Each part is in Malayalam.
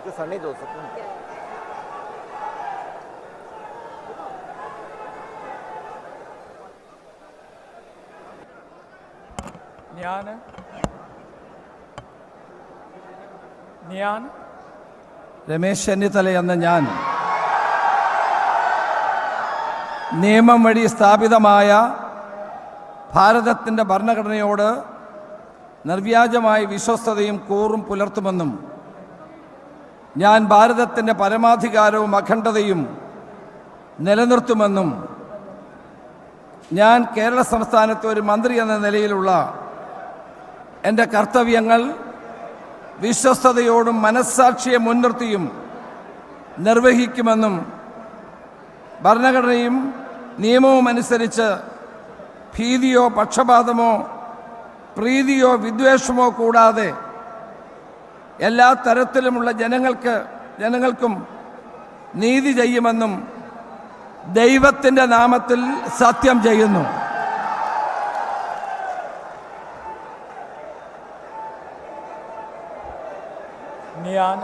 എനിക്ക് സണ്ണി ജോസഫ്. ഞാൻ രമേശ് ചെന്നിത്തല എന്ന ഞാൻ നിയമം വഴി സ്ഥാപിതമായ ഭാരതത്തിൻ്റെ ഭരണഘടനയോട് നിർവ്യാജമായ വിശ്വസ്തതയും കൂറും പുലർത്തുമെന്നും ഞാൻ ഭാരതത്തിൻ്റെ പരമാധികാരവും അഖണ്ഡതയും നിലനിർത്തുമെന്നും ഞാൻ കേരള സംസ്ഥാനത്തെ ഒരു മന്ത്രി എന്ന നിലയിലുള്ള എൻ്റെ കർത്തവ്യങ്ങൾ വിശ്വസ്തയോടും മനസ്സാക്ഷിയെ മുൻനിർത്തിയും നിർവഹിക്കുമെന്നും ഭരണഘടനയും നിയമവും അനുസരിച്ച് ഭീതിയോ പക്ഷപാതമോ പ്രീതിയോ വിദ്വേഷമോ കൂടാതെ എല്ലാ തരത്തിലുമുള്ള ജനങ്ങൾക്കും നീതി ചെയ്യുമെന്നും ദൈവത്തിൻ്റെ നാമത്തിൽ സത്യം ചെയ്യുന്നു. ഞാൻ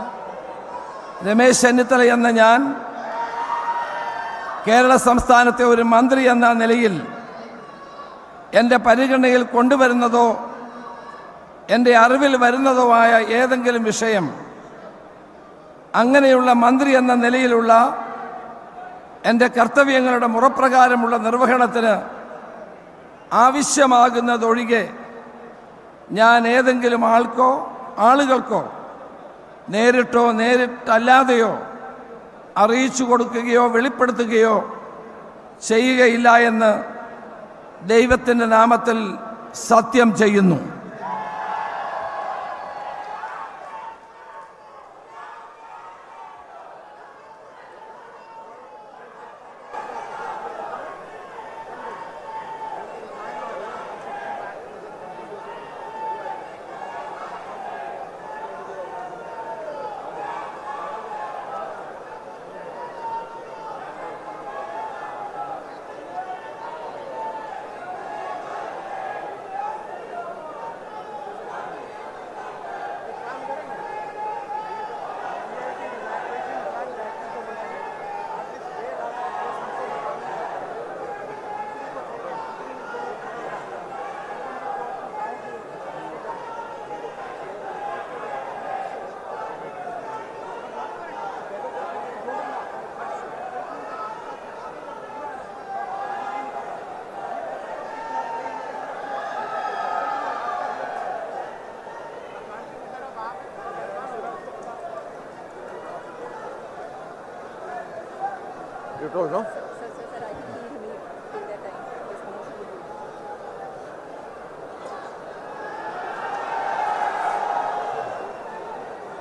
രമേശ് ചെന്നിത്തല എന്ന ഞാൻ കേരള സംസ്ഥാനത്തെ ഒരു മന്ത്രി എന്ന നിലയിൽ എൻ്റെ പരിഗണനയിൽ കൊണ്ടുവരുന്നതോ എൻ്റെ അറിവിൽ വരുന്നതോ ആയ ഏതെങ്കിലും വിഷയം അങ്ങനെയുള്ള മന്ത്രി എന്ന നിലയിലുള്ള എൻ്റെ കർത്തവ്യങ്ങളുടെ മുറപ്രകാരമുള്ള നിർവഹണത്തിന് ആവശ്യമാകുന്നതൊഴികെ ഞാൻ ഏതെങ്കിലും ആളുകൾക്കോ നേരിട്ടോ നേരിട്ടല്ലാതെയോ അറിയിച്ചു കൊടുക്കുകയോ വെളിപ്പെടുത്തുകയോ ചെയ്യുകയില്ല എന്ന് ദൈവത്തിൻ്റെ നാമത്തിൽ സത്യം ചെയ്യുന്നു. You told, no?